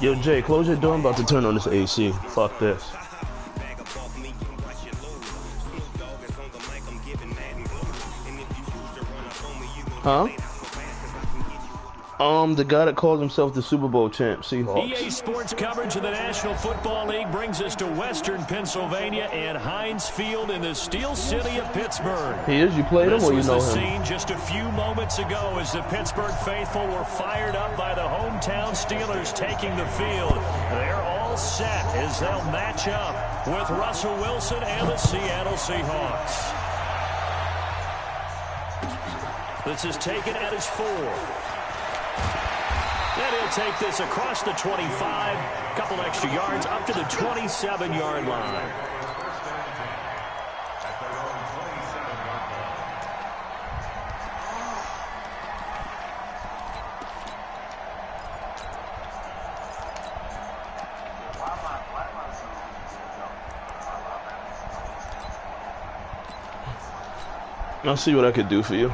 Yo, Jay, close your door. I'm about to turn on this AC. Fuck this. Huh? The guy that calls himself the Super Bowl champ, Seahawks. EA Sports coverage of the National Football League brings us to Western Pennsylvania and Heinz Field in the Steel City of Pittsburgh. He is? You played him or you know him? This was the scene just a few moments ago as the Pittsburgh faithful were fired up by the hometown Steelers taking the field. They're all set as they'll match up with Russell Wilson and the Seattle Seahawks. This is taken at his 4. And he'll take this across the 25, couple extra yards up to the 27-yard line. I'll see what I could do for you.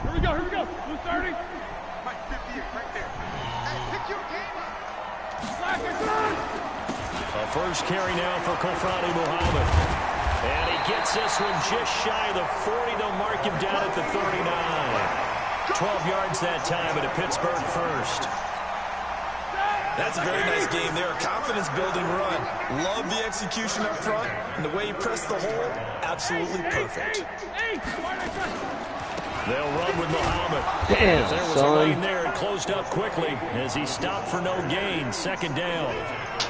Here we go, here we go. Blue 30. Right, 58, right there. Hey, pick your game up. Black and good. A first carry now for Kofrani Muhammad. And he gets this one just shy of the 40. They'll mark him down at the 39. 12 yards that time at a Pittsburgh first. That's a very nice game there. A confidence-building run. Love the execution up front. And the way he pressed the hole, absolutely perfect. They'll run with Muhammad. Damn, there was a lane there. It closed up quickly as he stopped for no gain. Second down.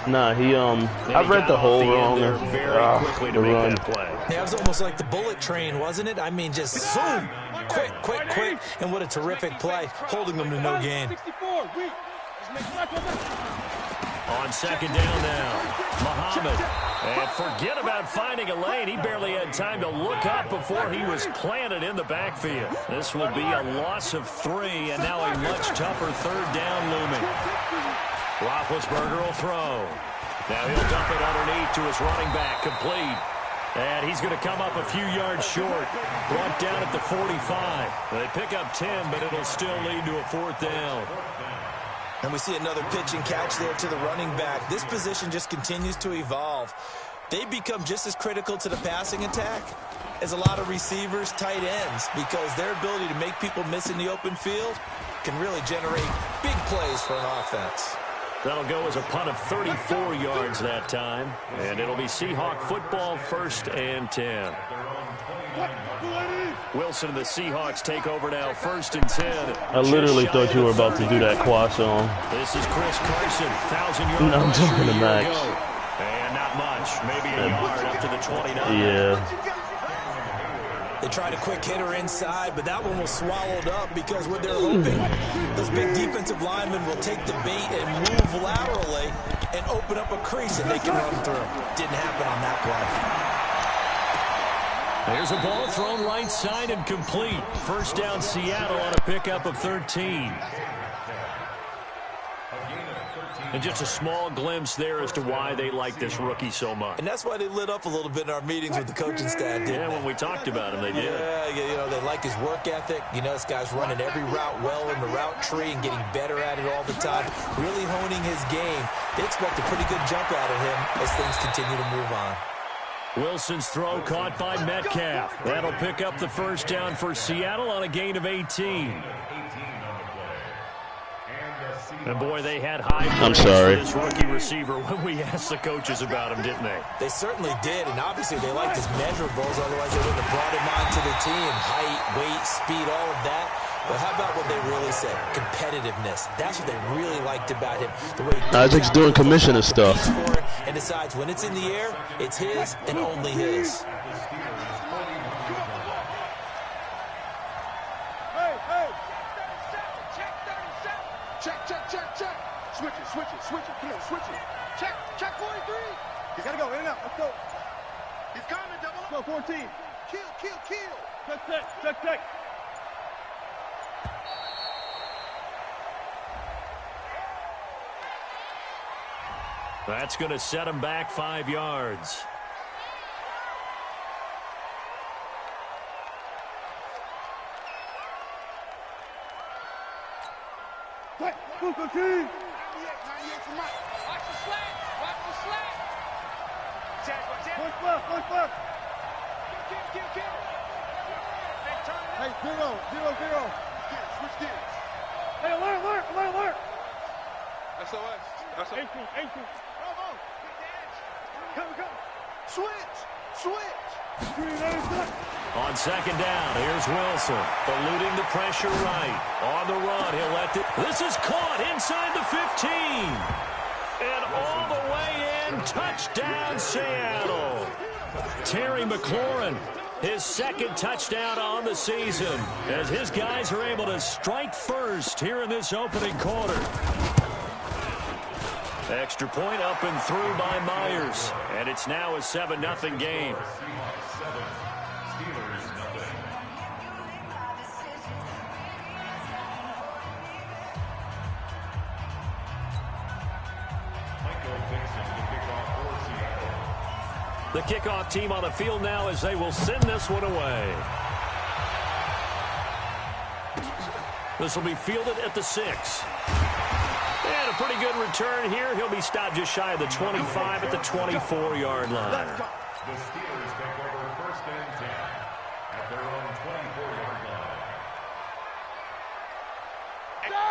Nah, I read the hole wrong. Very quickly to make that play. Yeah, it was almost like the bullet train, wasn't it? I mean, just zoom. Quick, quick, quick. And what a terrific play, holding them to no gain. On second down now, Muhammad. And forget about finding a lane. He barely had time to look up before he was planted in the backfield. This will be a loss of 3, and now a much tougher third down looming. Roethlisberger will throw. Now he'll dump it underneath to his running back, complete. And he's going to come up a few yards short. Brought down at the 45. They pick up 10, but it'll still lead to a 4th down. And we see another pitch and catch there to the running back. This position just continues to evolve. They become just as critical to the passing attack as a lot of receivers, tight ends, because their ability to make people miss in the open field can really generate big plays for an offense. That'll go as a punt of 34 yards that time. And it'll be Seahawk football, 1st and 10. Wilson and the Seahawks take over now, 1st and 10. I literally thought you were about to do that quad song. This is Chris Carson, 1,000-yard No, I'm talking to Max. And not much, maybe a yard up to the 29. Yeah. They tried a quick hitter inside, but that one was swallowed up because what they're hoping, those big defensive linemen will take the bait and move laterally and open up a crease that they can run through. Didn't happen on that play. There's a ball thrown right side and complete. First down Seattle on a pickup of 13. And just a small glimpse there as to why they like this rookie so much. And that's why they lit up a little bit in our meetings with the coaching staff, didn't Yeah, they? when we talked about him, they did. Yeah, you know, they like his work ethic. You know, this guy's running every route well in the route tree and getting better at it all the time, really honing his game. They expect a pretty good jump out of him as things continue to move on. Wilson's throw caught by Metcalf. That'll pick up the first down for Seattle on a gain of 18. And boy, they had high praise for this rookie receiver when we asked the coaches about him, didn't they? They certainly did, and obviously they liked his measurables, otherwise they wouldn't have brought him onto the team. Height, weight, speed, all of that. But how about what they really said? Competitiveness. That's what they really liked about him. The way Isaac's doing commissioner stuff. And decides when it's in the air, it's his and only his. Check. Switch it. Come on, switch it. Check 43. He's got to go. In and out. Let's go. He's coming, double up. Go, 14. Kill. Check. That's going to set him back 5 yards. 98 for Mike. Watch the slack. Watch the slack. Push left. Kill. Hey, 0. Switch gears. Hey, alert. SOS. 18. Bravo. Come. Switch. On second down, here's Wilson, eluding the pressure right. On the run, he'll let it. This is caught inside the 15. And all the way in, touchdown Seattle. Terry McLaurin, his second touchdown on the season, as his guys are able to strike first here in this opening quarter. Extra point up and through by Myers, and it's now a 7-0 game. The kickoff team on the field now as they will send this one away. This will be fielded at the 6. And a pretty good return here. He'll be stopped just shy of the 25 at the 24-yard line. The Steelers take over 1st and 10 at their own 24-yard line.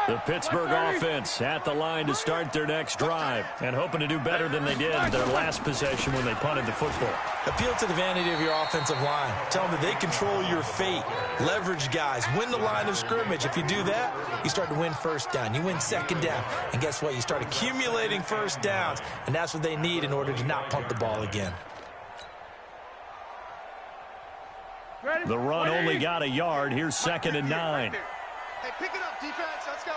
The Pittsburgh offense at the line to start their next drive and hoping to do better than they did their last possession when they punted the football. Appeal to the vanity of your offensive line. Tell them that they control your fate. Leverage guys. Win the line of scrimmage. If you do that, you start to win first down. You win second down. And guess what? You start accumulating first downs. And that's what they need in order to not punt the ball again. The run only got a yard. Here's 2nd and 9. Hey, pick it up, defense. Let's go.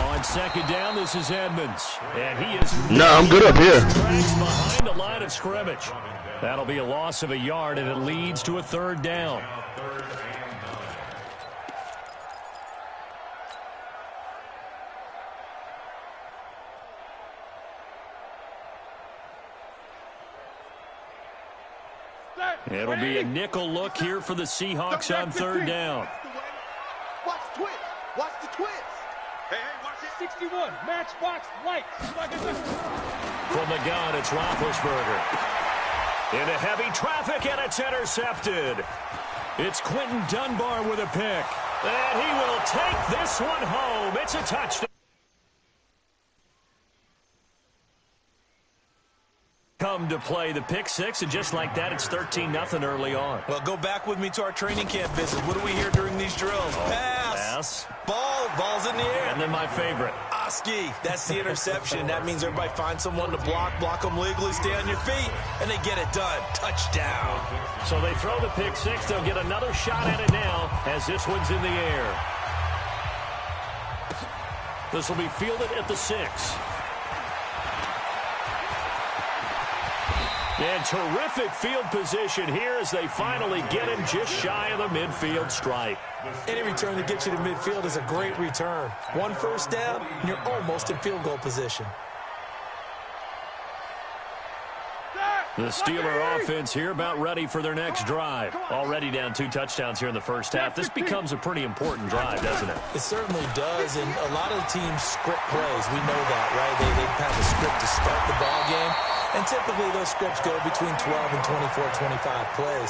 On 2nd down, this is Edmonds. And he is... No, I'm good up here. Behind the line of scrimmage. That'll be a loss of a yard, and it leads to a 3rd down. It'll be a nickel look here for the Seahawks on 3rd down. Watch the twist. Watch the twist. Hey, watch it. 61. Matchbox lights. From the gun, it's Roethlisberger. Into heavy traffic, and it's intercepted. It's Quentin Dunbar with a pick. And he will take this one home. It's a touchdown. Come to play the pick 6, and just like that, it's 13-0 early on. Well, go back with me to our training camp visit. What do we hear during these drills? Pass. Ball's in the air. And then my favorite. Oski, that's the interception. That means everybody finds someone to block them legally, stay on your feet, and they get it done. Touchdown. So they throw the pick 6. They'll get another shot at it now as this one's in the air. This will be fielded at the 6. And terrific field position here as they finally get him just shy of the midfield stripe. Any return that gets you to midfield is a great return. 1 first down, and you're almost in field goal position. The Steeler offense here about ready for their next drive. Already down 2 touchdowns here in the first half. This becomes a pretty important drive, doesn't it? It certainly does, and a lot of the teams script plays. We know that, right? They have a script to start the ball game, and typically those scripts go between 12 and 24, 25 plays.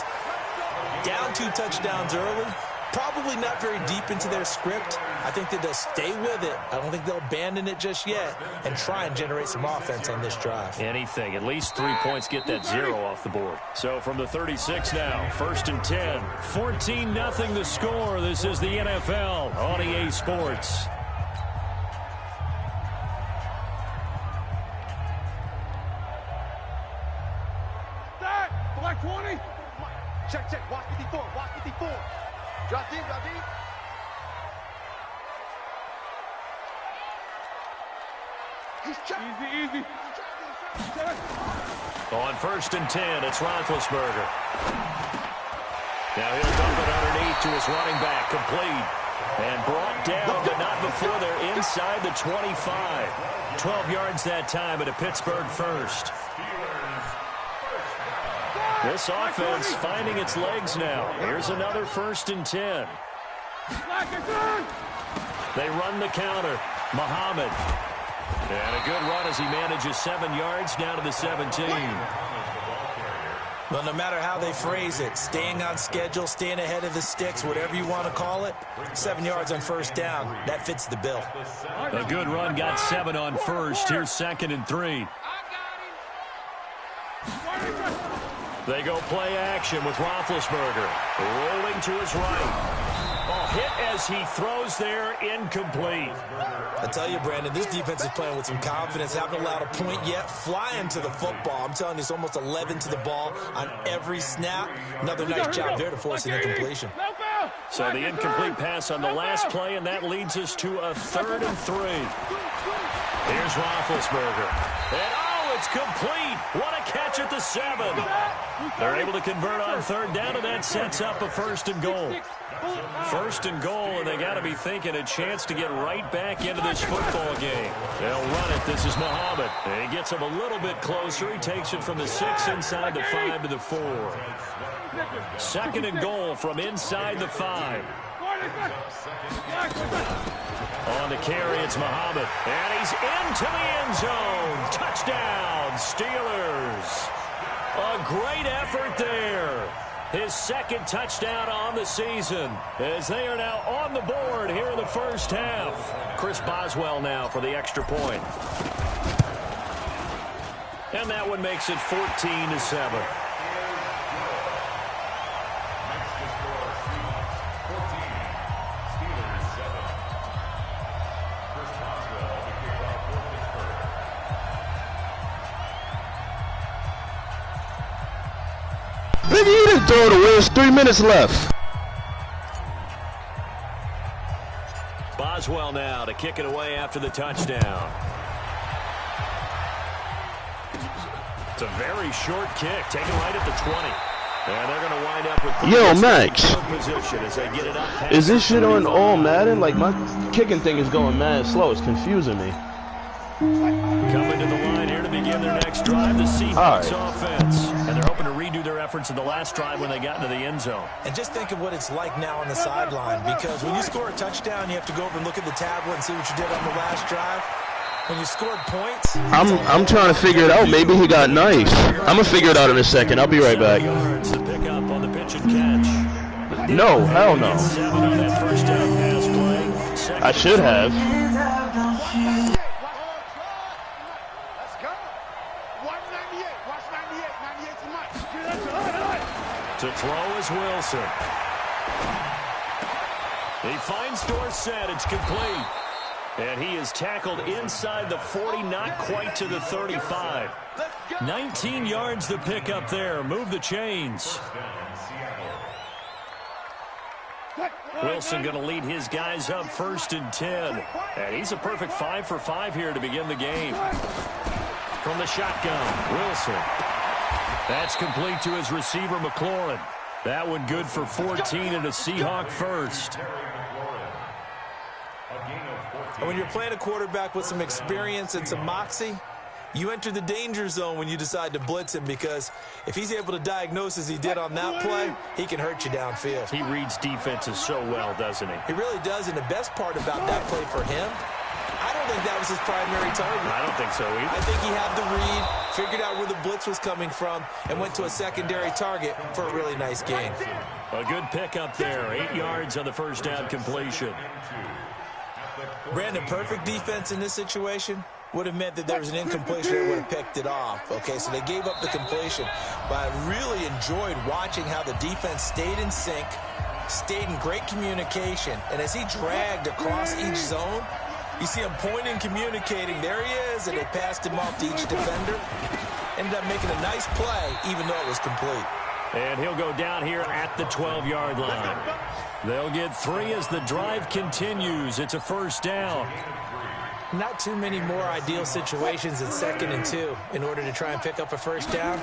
Down 2 touchdowns early, probably not very deep into their script. I think that they'll stay with it. I don't think they'll abandon it just yet and try and generate some offense on this drive. Anything. At least 3 points get that 0 off the board. So from the 36 now, 1st and 10. 14-0 the score. This is the NFL on EA Sports. Black 20. Check. Watch 54. Watch 54. Drop deep. He's easy. On 1st and 10, it's Roethlisberger. Now he'll dump it underneath to his running back, complete. And brought down, but not before they're inside the 25. 12 yards that time at a Pittsburgh first. This offense finding its legs now. Here's another 1st and 10. They run the counter. Muhammad. And a good run as he manages 7 yards down to the 17. Well, no matter how they phrase it, staying on schedule, staying ahead of the sticks, whatever you want to call it, 7 yards on first down, that fits the bill. A good run got 7 on first. Here's 2nd and 3. They go play action with Roethlisberger. Rolling to his right. Oh, hit as he throws there, incomplete. I tell you, Brandon, this defense is playing with some confidence. Haven't allowed a point yet. Flying to the football. I'm telling you, it's almost 11 to the ball on every snap. Another nice job there to force an incompletion. So the incomplete pass on the last play, and that leads us to a 3rd and 3. Here's Roethlisberger. And it's complete. What a catch at the 7. They're able to convert on 3rd down, and that sets up a 1st and goal. 1st and goal, and they got to be thinking a chance to get right back into this football game. They'll run it. This is Muhammad. And he gets him a little bit closer. He takes it from the 6 inside the 5 to the 4. 2nd and goal from inside the 5. On the carry, it's Muhammad. And he's into the end zone. Touchdown, Steelers. A great effort there. His 2nd touchdown on the season as they are now on the board here in the first half. Chris Boswell now for the extra point. And that one makes it 14-7. Baby, you didn't throw it away. There's 3 minutes left. Boswell now to kick it away after the touchdown. It's a very short kick, taken right at the 20. And they're going to wind up with Yo, Max. position as they get it up. Is this shit on all Madden? Like, my kicking thing is going mad slow. It's confusing me. Coming to the line here to begin their next drive, the Seahawks offense. And they're hoping to redo their efforts in the last drive when they got into the end zone. And just think of what it's like now on the sideline, because when you score a touchdown, you have to go over and look at the tablet and see what you did on the last drive. When you scored points, I'm trying to figure it out. Maybe he got nice. I'm gonna figure it out in a second. I'll be right back. Yards to pick up on the pitch and catch. No, hell no. 7 on that first down pass play. I should have. To throw is Wilson. He finds Dorsett. It's complete. And he is tackled inside the 40, not quite to the 35. 19 yards to pick up there. Move the chains. Wilson going to lead his guys up 1st and 10. And he's a perfect 5 for 5 here to begin the game. From the shotgun, Wilson. That's complete to his receiver, McLaurin. That one good for 14 and a Seahawk first. And when you're playing a quarterback with some experience and some moxie, you enter the danger zone when you decide to blitz him, because if he's able to diagnose as he did on that play, he can hurt you downfield. He reads defenses so well, doesn't he? He really does, and the best part about that play for him, I don't think that was his primary target. I don't think so either. I think he had the read, figured out where the blitz was coming from, and went to a secondary target for a really nice gain. A good pickup there. 8 yards on the first down completion. Brandon, perfect defense in this situation would have meant that there was an incompletion that would have picked it off. Okay, so they gave up the completion. But I really enjoyed watching how the defense stayed in sync, stayed in great communication, and as he dragged across each zone, you see him pointing, communicating. There he is, and they passed him off to each defender. Ended up making a nice play, even though it was complete. And he'll go down here at the 12-yard line. They'll get 3 as the drive continues. It's a first down. Not too many more ideal situations in 2nd and 2 in order to try and pick up a first down.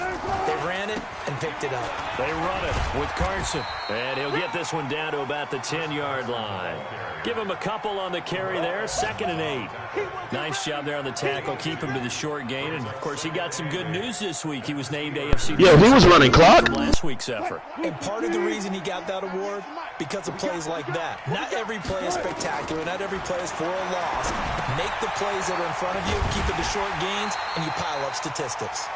They ran it and picked it up. They run it with Carson. And he'll get this one down to about the 10-yard line. Give him a couple on the carry there. 2nd and 8. Nice job there on the tackle. Keep him to the short gain. And, of course, he got some good news this week. He was named AFC. Yo, he was running clock? Last last week's effort. And part of the reason he got that award, because of plays like that. Not every play is spectacular. Not every play is for a loss. Make the plays that are in front of you, keep it to short gains, and you pile up statistics.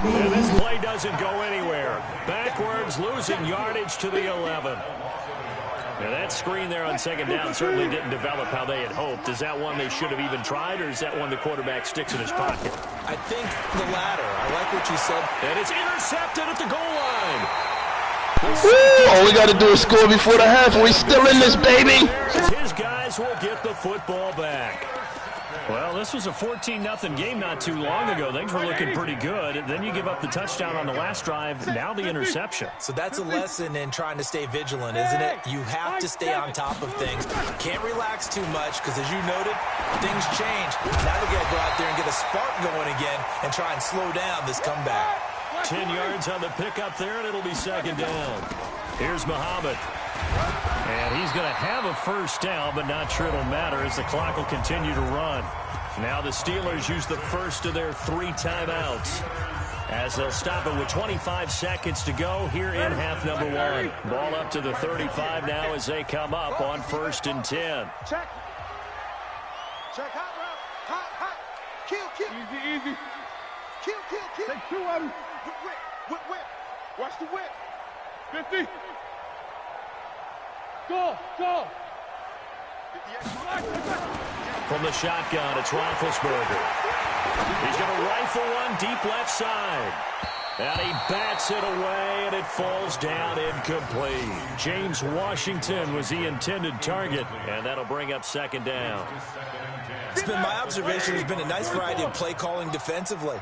And this play doesn't go anywhere. Backwards, losing yardage to the 11. Now that screen there on second down certainly didn't develop how they had hoped. Is that one they should have even tried, or is that one the quarterback sticks in his pocket? I think the latter. I like what you said. And it's intercepted at the goal line. Woo! All we got to do is score before the half. We're still in this, baby. His guys will get the football back. Well, this was a 14-0 game not too long ago. Things were looking pretty good. Then you give up the touchdown on the last drive. Now the interception. So that's a lesson in trying to stay vigilant, isn't it? You have to stay on top of things. Can't relax too much because, as you noted, things change. Now they got to go out there and get a spark going again and try and slow down this comeback. 10 yards on the pickup there, and it'll be second down. Here's Muhammad. And he's going to have a first down, but not sure it'll matter as the clock will continue to run. Now the Steelers use the first of their 3 timeouts as they'll stop it with 25 seconds to go here in half number 1. Ball up to the 35 now as they come up on 1st and 10. Check. Check. Hot route. Hot. Kill. Easy. Kill. Take 2 of them. Whip. Watch the whip. 50. Go. From the shotgun, it's Roethlisberger. He's going to rifle one deep left side. And he bats it away, and it falls down incomplete. James Washington was the intended target, and that'll bring up second down. It's been my observation. There's been a nice variety of play calling defensively.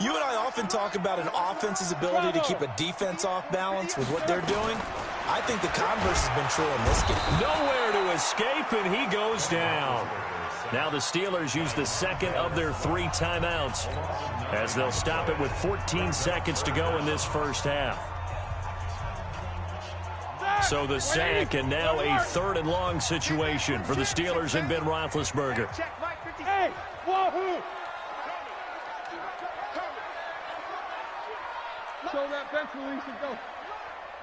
You and I often talk about an offense's ability to keep a defense off balance with what they're doing. I think the converse has been true in this game. Nowhere to escape, and he goes down. Now the Steelers use the second of their 3 timeouts as they'll stop it with 14 seconds to go in this first half. So the sack, and now a 3rd and long situation for the Steelers and Ben Roethlisberger. Hey, wahoo! Show that bench release and go.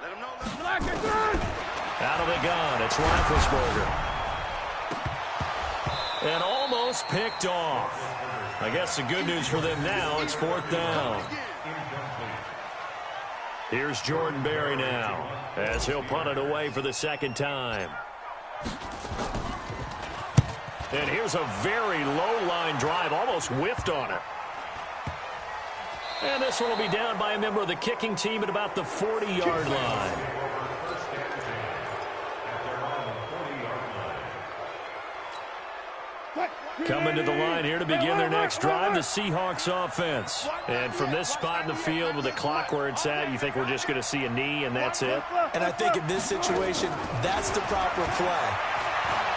Let him know. Black and good. Out of the gun, it's Roethlisberger. And almost picked off. I guess the good news for them now, it's 4th down. Here's Jordan Berry now as he'll punt it away for the 2nd time. And here's a very low line drive, almost whiffed on it. And this one will be down by a member of the kicking team at about the 40-yard line. Coming to the line here to begin their next drive, the Seahawks offense. And from this spot in the field with the clock where it's at, you think we're just going to see a knee and that's it? And I think in this situation, that's the proper play.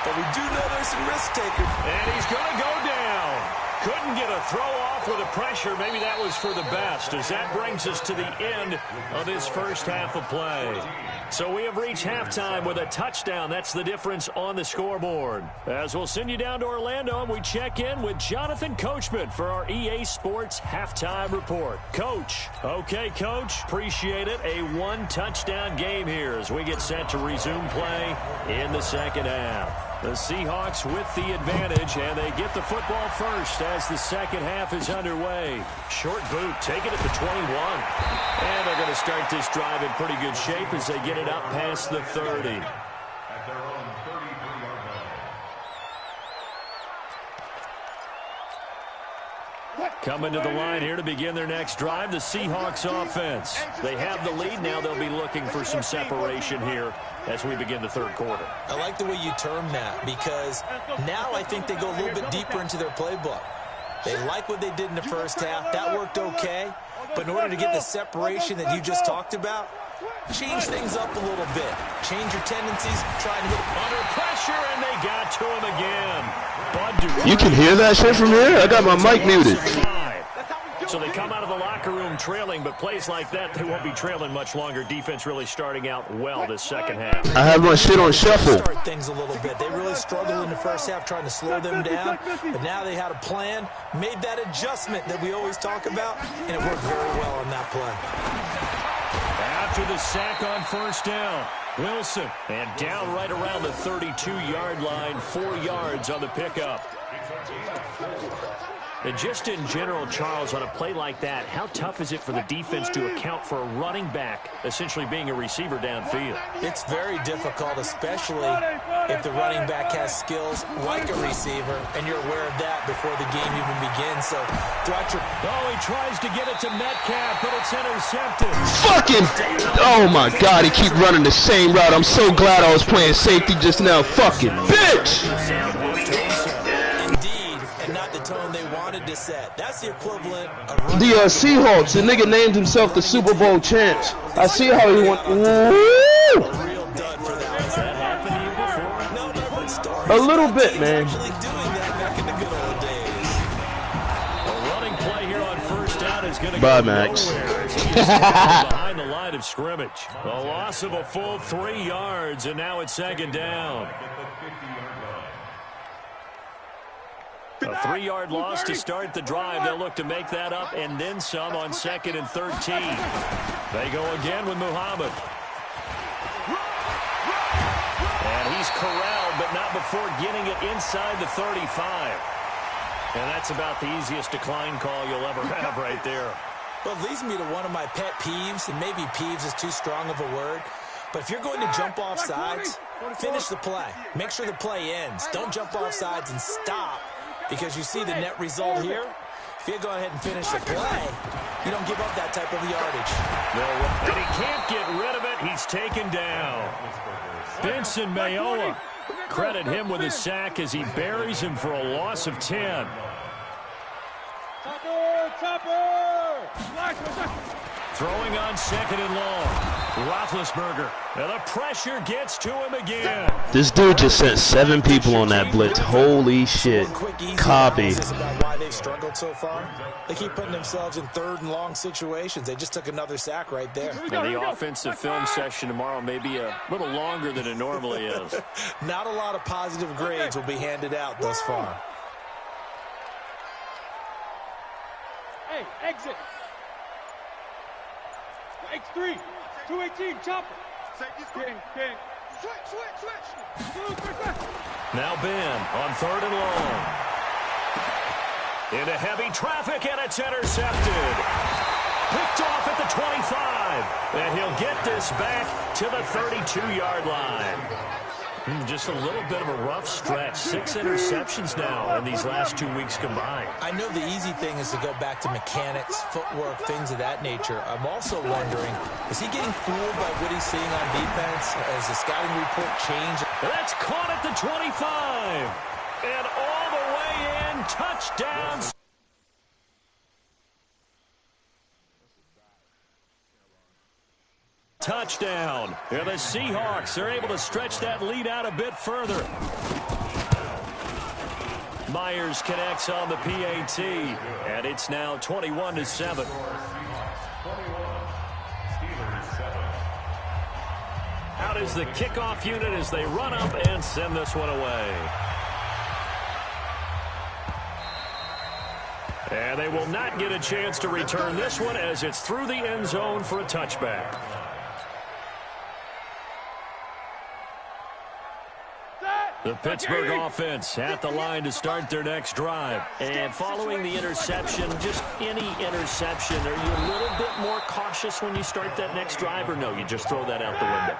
But we do know there's some risk takers. And he's going to go down. Couldn't get a throw off with the pressure. Maybe that was for the best, as that brings us to the end of this first half of play. So we have reached halftime with a touchdown. That's the difference on the scoreboard. As we'll send you down to Orlando, and we check in with Jonathan Coachman for our EA Sports Halftime Report. Coach. Okay, Coach. Appreciate it. A 1-touchdown game here as we get set to resume play in the second half. The Seahawks with the advantage, and they get the football first as the second half is underway. Short boot, take it at the 21. And they're going to start this drive in pretty good shape as they get it up past the 30. At their own 33-yard line. Coming to the line here to begin their next drive, the Seahawks offense. They have the lead. Now they'll be looking for some separation here as we begin the third quarter. I like the way you term that, because now I think they go a little bit deeper into their playbook. They like what they did in the first half. That worked okay. But in order to get the separation that you just talked about, change things up a little bit. Change your tendencies, try and hit under pressure, and they got to him again. You can hear that shit from here? I got my mic muted. So they come out of the locker room trailing, but plays like that, they won't be trailing much longer. Defense really starting out well this second half. I have my shit on shuffle. Start things a little bit. They really struggled in the first half trying to slow them down, but now they had a plan, made that adjustment that we always talk about, and it worked very well on that play. At after the sack on first down. Wilson, and down right around the 32-yard line, 4 yards on the pickup. And just in general, Charles, on a play like that, how tough is it for the defense to account for a running back essentially being a receiver downfield? It's very difficult, especially if the running back has skills like a receiver, and you're aware of that before the game even begins. So throughout your... Oh, he tries to get it to Metcalf, but it's intercepted. Fucking, oh my God, he keep running the same route. I'm so glad I was playing safety just now. Fucking bitch! Indeed, and not the tone they wanted to set. That's the equivalent of... The Seahawks, the nigga named himself the Super Bowl champs. I see how he went. Woo! real dud for that. Has that happened to you before? No, never in stories. A little bit, man. Actually doing that back in the good old days. A running play here on first down is going to Bye, go Max. nowhere as he is behind the line of scrimmage. A loss of a full 3 yards, and now it's second down. A 3-yard loss to start the drive. They'll look to make that up and then some on 2nd and 13. They go again with Muhammad. And he's corralled, but not before getting it inside the 35. And that's about the easiest decline call you'll ever have right there. Well, it leads me to one of my pet peeves, and maybe peeves is too strong of a word. But if you're going to jump off sides, finish the play. Make sure the play ends. Don't jump off sides and stop. Because you see the net result here. If you go ahead and finish the play, you don't give up that type of yardage. And he can't get rid of it. He's taken down. Benson Mayowa. Credit him with a sack as he buries him for a loss of 10. Throwing on 2nd and long. Roethlisberger. And the pressure gets to him again. This dude just sent 7 people on that blitz. Holy shit. Copy. About why they've struggled so far. They keep putting themselves in 3rd and long situations. They just took another sack right there. And the offensive film session tomorrow may be a little longer than it normally is. Not a lot of positive grades will be handed out thus far. Hey, exit. X3, 218, chopper. King. Switch. Now Ben on 3rd and long. Into heavy traffic, and it's intercepted. Picked off at the 25. And he'll get this back to the 32-yard line. Just a little bit of a rough stretch. 6 interceptions now in these last 2 weeks combined. I know the easy thing is to go back to mechanics, footwork, things of that nature. I'm also wondering, is he getting fooled by what he's seeing on defense? Has the scouting report changed? That's caught at the 25. And all the way in, touchdowns. Touchdown. And the Seahawks are able to stretch that lead out a bit further. Myers connects on the PAT, and it's now 21-7. Out is the kickoff unit as they run up and send this one away. And they will not get a chance to return this one as it's through the end zone for a touchback. The Pittsburgh offense at the line to start their next drive. And following the interception, just any interception, are you a little bit more cautious when you start that next drive, or no, you just throw that out the window?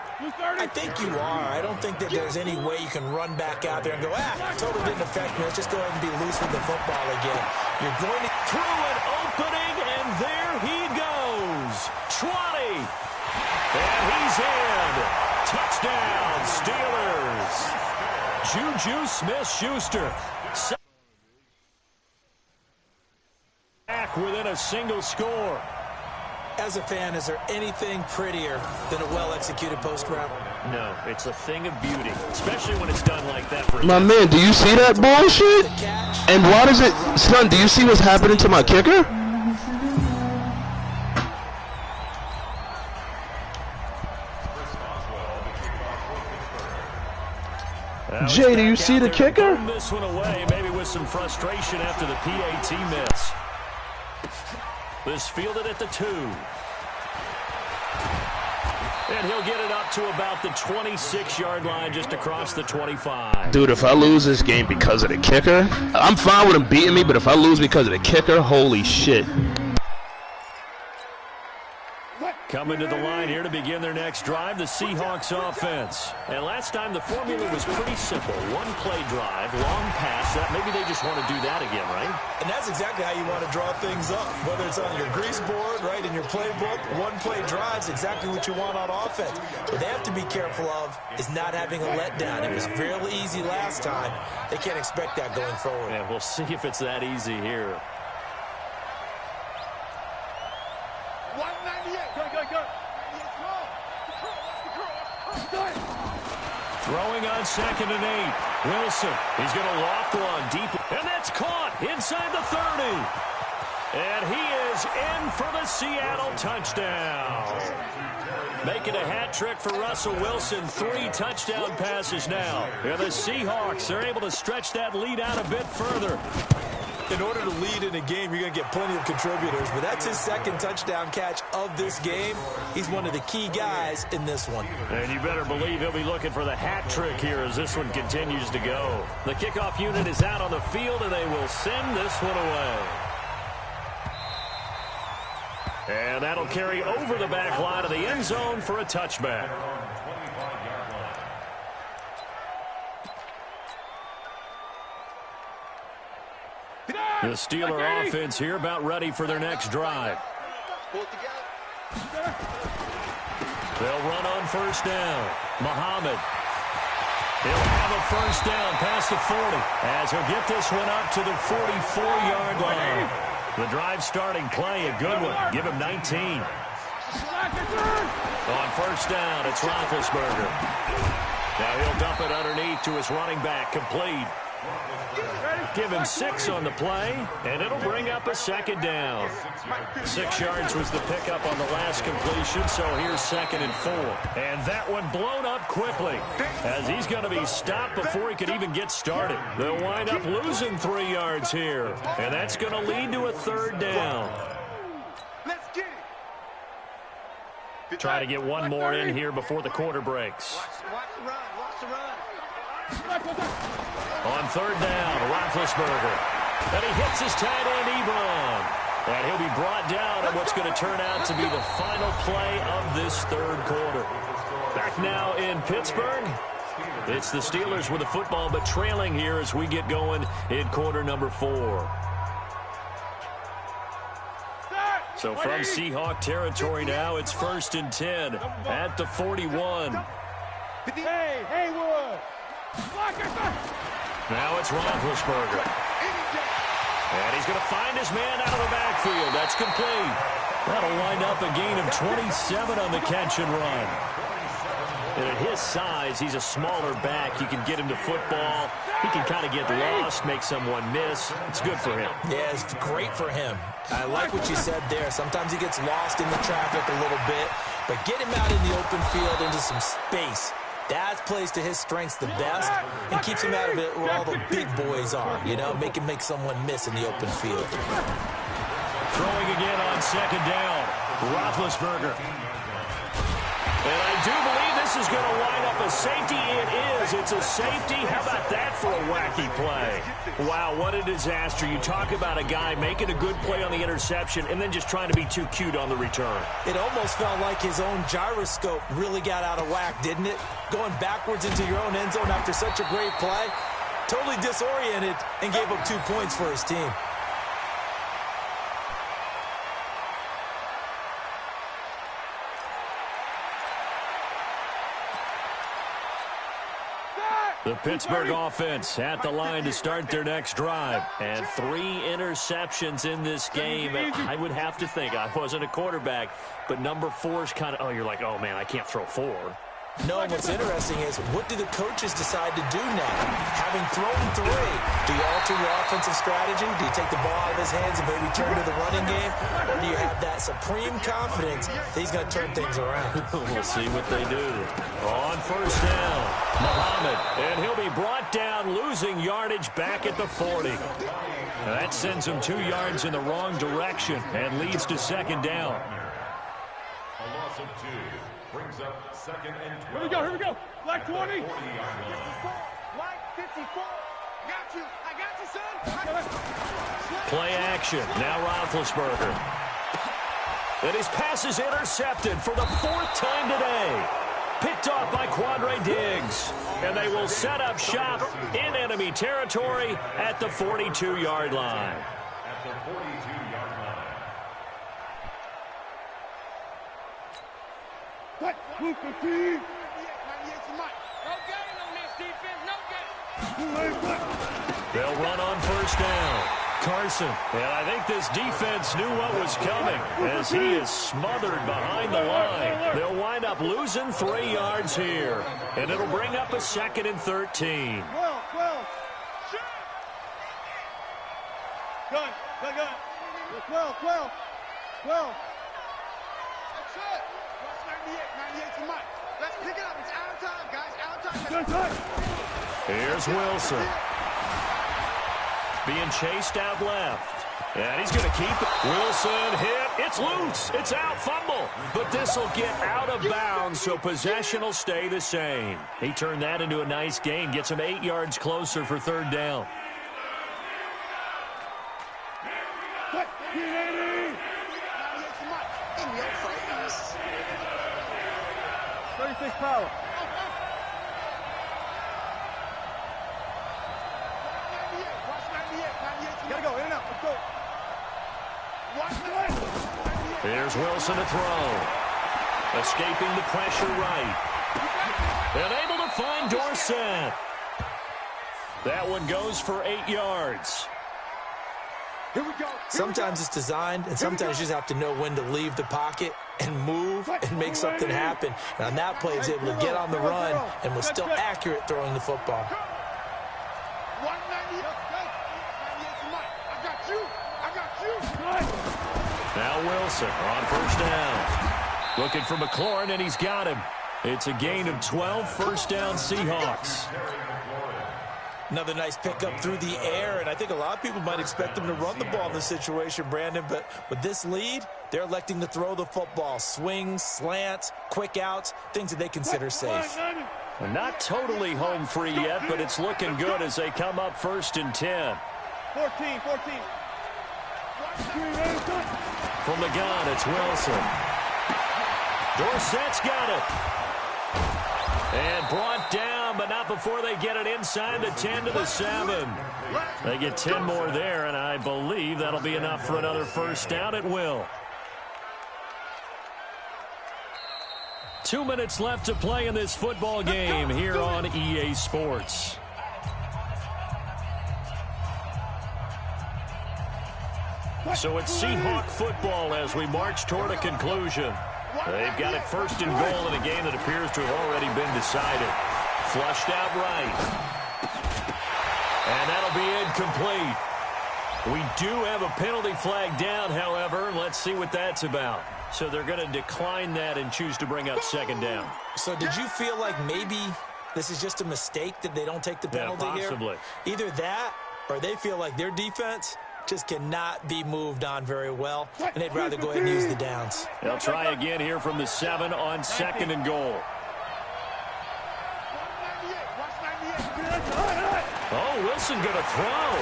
I think you are. I don't think that there's any way you can run back out there and go, totally didn't affect me. Let's just go ahead and be loose with the football again. You're going to... Through an opening, and there he goes. 20. And he's in. Touchdown, Steelers. Juju Smith-Schuster. Back within a single score. As a fan, is there anything prettier than a well-executed post route? No, it's a thing of beauty, especially when it's done like that. For My man, do you see that bullshit? And why does it... Son, do you see what's happening to my kicker? Jay, do you see the kicker? This one away, maybe with some frustration after the PAT miss. This fielded at the 2. And he'll get it up to about the 26-yard line, just across the 25. Dude, if I lose this game because of the kicker, I'm fine with him beating me, but if I lose because of the kicker, holy shit. Coming to the line here to begin their next drive, the Seahawks offense. And last time the formula was pretty simple. One play drive, long pass. Maybe they just want to do that again, right? And that's exactly how you want to draw things up. Whether it's on your grease board, right, in your playbook, one play drive's exactly what you want on offense. What they have to be careful of is not having a letdown. It was fairly easy last time. They can't expect that going forward. Yeah, we'll see if it's that easy here. 198. Go. Throwing on 2nd and 8. Wilson, he's going to loft one deep. And that's caught inside the 30. And he is in for the Seattle touchdown. Making a hat trick for Russell Wilson. 3 touchdown passes now. And the Seahawks are able to stretch that lead out a bit further. In order to lead in a game, you're going to get plenty of contributors, but that's his 2nd touchdown catch of this game. He's one of the key guys in this one. And you better believe he'll be looking for the hat trick here as this one continues to go. The kickoff unit is out on the field, and they will send this one away. And that'll carry over the back line of the end zone for a touchback. The Steeler offense here about ready for their next drive. They'll run on 1st down. Muhammad. He'll have a 1st down past the 40 as he'll get this one up to the 44-yard line. The drive starting play, a good one. Give him 19. On 1st down, it's Roethlisberger. Now he'll dump it underneath to his running back, complete. Give him 6 on the play, and it'll bring up a 2nd down. 6 yards was the pickup on the last completion, so here's 2nd and 4. And that one blown up quickly, as he's going to be stopped before he could even get started. They'll wind up losing 3 yards here, and that's going to lead to a 3rd down. Let's get it. Try to get one more in here before the quarter breaks. Watch the run. On 3rd down, Roethlisberger. And he hits his tight end, Ebron. And he'll be brought down on what's going to turn out to be the final play of this 3rd quarter. Back now in Pittsburgh. It's the Steelers with the football, but trailing here as we get going in quarter number 4. So from Seahawk territory now, it's 1st and 10 at the 41. Hey, Haywood. Now it's Roethlisberger. And he's going to find his man out of the backfield. That's complete. That'll wind up a gain of 27 on the catch and run. And at his size, he's a smaller back. You can get him to football. He can kind of get lost, make someone miss. It's good for him. Yeah, it's great for him. I like what you said there. Sometimes he gets lost in the traffic a little bit. But get him out in the open field into some space. That plays to his strengths the best and keeps him out of it where all the big boys are, you know, make someone miss in the open field. Throwing again on 2nd down, Roethlisberger. And I do believe this is going to wind up a safety. It is. It's a safety. How about that for a wacky play? Wow, what a disaster. You talk about a guy making a good play on the interception and then just trying to be too cute on the return. It almost felt like his own gyroscope really got out of whack, didn't it? Going backwards into your own end zone after such a great play. Totally disoriented and gave up 2 points for his team. The Pittsburgh offense at the line to start their next drive. And 3 interceptions in this game. And I would have to think, I wasn't a quarterback, but number 4 is kind of, you're like, oh, man, I can't throw 4. No, what's interesting is what do the coaches decide to do now? Having thrown 3, do you alter your offensive strategy? Do you take the ball out of his hands and maybe turn to the running game? Or do you have that supreme confidence that he's going to turn things around? We'll see what they do. On 1st down, Muhammad. And he'll be brought down, losing yardage back at the 40. That sends him 2 yards in the wrong direction and leads to 2nd down. A loss of 2. Brings up 2nd and 12. Here we go, here we go. Black 20. 40-yard line. Black 54. I got you, son. Play action. Now Roethlisberger. And his pass is intercepted for the 4th time today. Picked off by Quandre Diggs. And they will set up shop in enemy territory at the 42-yard line. At the 42-yard line. What? Blue 15. 98 to Mike. No gain on this defense. No gain. They'll run on 1st down. Carson. And I think this defense knew what was coming as he is smothered behind the line. They'll wind up losing 3 yards here. And it'll bring up a 2nd and 13. 12. Shoot. Gun. 12. That's it. Watch 98 to Mike. Let's pick it up. It's out of time, guys. Out of time. Here's Wilson. Being chased out left. And he's going to keep it. Wilson hit. It's loose. It's out. Fumble. But this will get out of bounds, so possession will stay the same. He turned that into a nice gain. Gets him 8 yards closer for 3rd down. 36 power. Gotta go, in and out, let's go. Here's Wilson to throw. Escaping the pressure right. And able to find Dorsett. That one goes for 8 yards. Here we go. Sometimes it's designed, and sometimes you just have to know when to leave the pocket and move and make something happen. And on that play, he was able to get on the run and was still accurate throwing the football. 198. I got you. Now Wilson on 1st down. Looking for McLaurin, and he's got him. It's a gain of 12, 1st down Seahawks. Another nice pickup through the air, and I think a lot of people might expect them to run the ball in this situation, Brandon, but with this lead, they're electing to throw the football. Swings, slants, quick outs, things that they consider safe. Not totally home free yet, but it's looking good as they come up 1st and 10. 14. From the gun, it's Wilson. Dorsett's got it. And brought down, but not before they get it inside the 10 to the 7. They get 10 more there, and I believe that'll be enough for another 1st down at will. 2 minutes left to play in this football game here on EA Sports. So it's Seahawk football as we march toward a conclusion. They've got it 1st and goal in a game that appears to have already been decided. Flushed out right. And that'll be incomplete. We do have a penalty flag down, however. Let's see what that's about. So they're going to decline that and choose to bring up 2nd down. So did you feel like maybe this is just a mistake that they don't take the penalty here? Possibly. Either that or they feel like their defense just cannot be moved on very well, and they'd rather go ahead and use the downs. They'll try again here from the 7 on 2nd and goal. Oh, Wilson going to throw.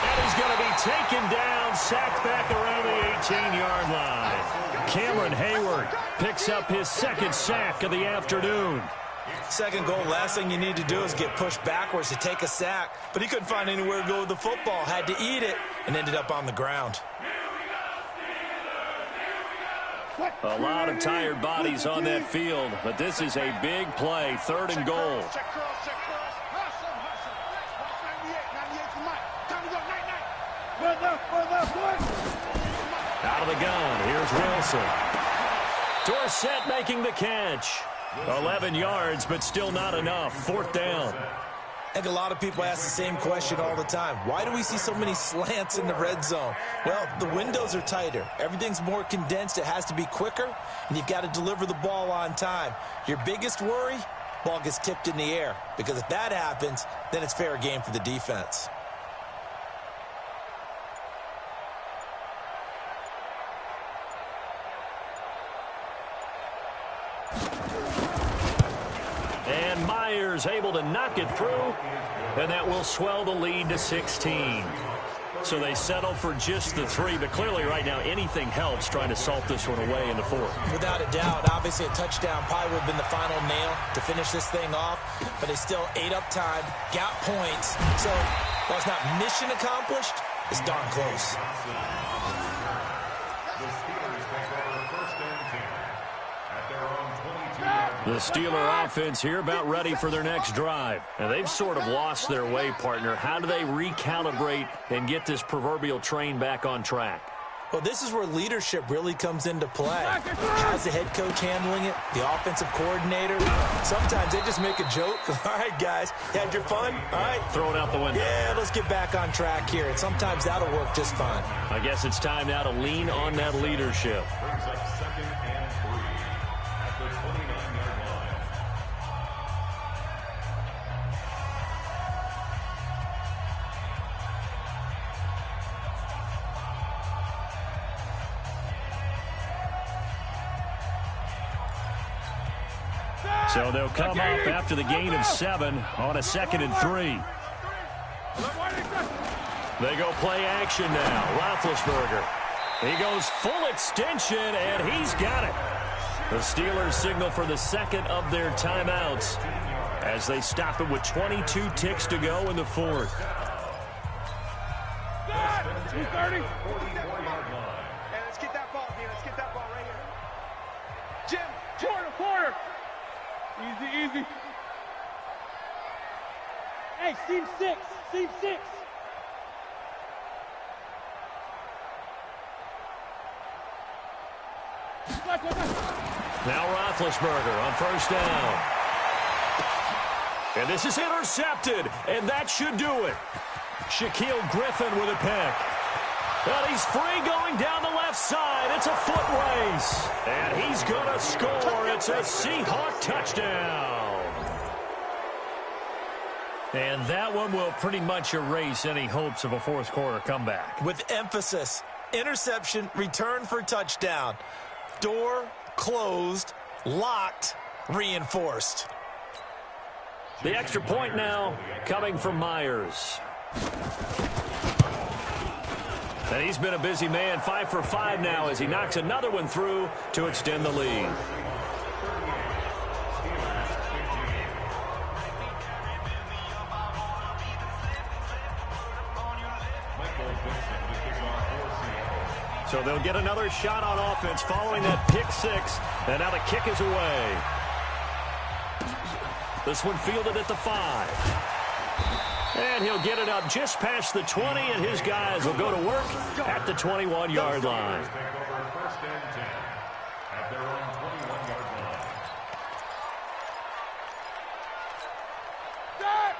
And he's going to be taken down, sacked back around the 18-yard line. Cameron Hayward picks up his 2nd sack of the afternoon. 2nd goal, last thing you need to do is get pushed backwards to take a sack. But he couldn't find anywhere to go with the football, had to eat it, and ended up on the ground. A lot of tired bodies on that field, but this is a big play, 3rd and goal. Out of the gun, here's Wilson. Dorsett making the catch. 11 yards, but still not enough. 4th down. I think a lot of people ask the same question all the time. Why do we see so many slants in the red zone? Well, the windows are tighter. Everything's more condensed. It has to be quicker, and you've got to deliver the ball on time. Your biggest worry, ball gets tipped in the air, because if that happens, then it's fair game for the defense. And Myers able to knock it through, and that will swell the lead to 16. So they settle for just the 3, but clearly right now anything helps trying to salt this one away in the 4th. Without a doubt, obviously a touchdown probably would have been the final nail to finish this thing off, but they still ate up time, got points. So while it's not mission accomplished, it's darn close. The Steeler offense here about ready for their next drive. And they've sort of lost their way, partner. How do they recalibrate and get this proverbial train back on track? Well, this is where leadership really comes into play. How's the head coach handling it? The offensive coordinator? Sometimes they just make a joke. All right, guys, you had your fun? All right. Throw it out the window. Yeah, let's get back on track here. And sometimes that'll work just fine. I guess it's time now to lean on that leadership. Brings up 2nd and 3 at the 29-yard line. So they'll come up after the gain of 7 on a 2nd and 3. They go play action now. Roethlisberger. He goes full extension, and he's got it. The Steelers signal for the 2nd of their timeouts as they stop it with 22 ticks to go in the 4th. 230. Hey, let's get that ball, D. Let's get that ball right here. Jim, corner. Easy. Hey, seam 6. Now Roethlisberger on 1st down. And this is intercepted, and that should do it. Shaquille Griffin with a pick. Well, he's free going down the left side. It's a foot race. And he's going to score. It's a Seahawk touchdown. And that one will pretty much erase any hopes of a 4th quarter comeback. With emphasis, interception, return for touchdown. Door closed, locked, reinforced. The extra point now coming from Myers. And he's been a busy man, 5 for 5 now as he knocks another one through to extend the lead. So they'll get another shot on offense following that pick 6. And now the kick is away. This one fielded at the 5. And he'll get it up just past the 20, and his guys will go to work at the 21-yard line. Take over 1st and 10 at their own 21-yard line.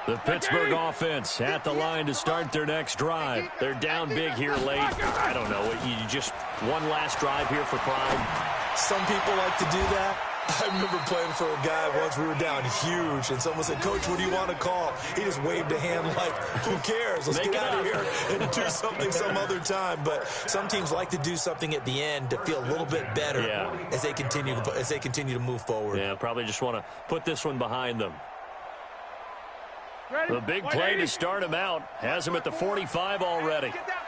The Pittsburgh offense at the line to start their next drive. They're down big here late. I don't know. You just one last drive here for pride. Some people like to do that. I remember playing for a guy once. We were down huge, and someone said, "Coach, what do you want to call?" He just waved a hand like, "Who cares? Let's get out of here and do something some other time." But some teams like to do something at the end to feel a little bit better as they continue to move forward. Yeah, probably just want to put this one behind them. The big play to start him out has him at the 45 already. Get that,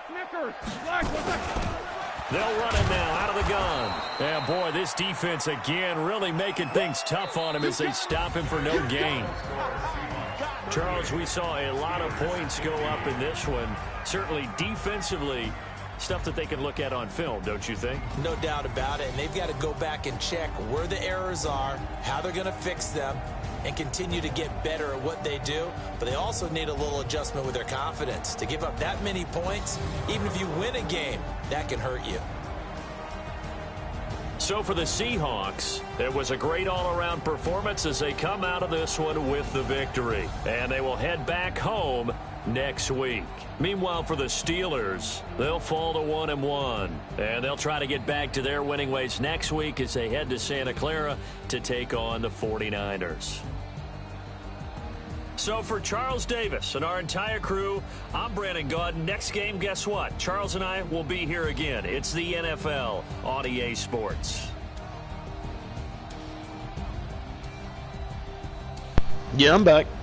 Snickers. They'll run him now out of the gun. Yeah, boy, this defense again really making things tough on him as they stop him for no gain. Charles, we saw a lot of points go up in this one. Certainly defensively, stuff that they can look at on film, don't you think? No doubt about it, and they've got to go back and check where the errors are, how they're going to fix them, and continue to get better at what they do. But they also need a little adjustment with their confidence. To give up that many points, even if you win a game, that can hurt you. So for the Seahawks, it was a great all-around performance as they come out of this one with the victory. And they will head back home next week. Meanwhile, for the Steelers, they'll fall to 1-1. And they'll try to get back to their winning ways next week as they head to Santa Clara to take on the 49ers. So for Charles Davis and our entire crew, I'm Brandon Gaudin. Next game, guess what? Charles and I will be here again. It's the NFL on EA Sports. Yeah, I'm back.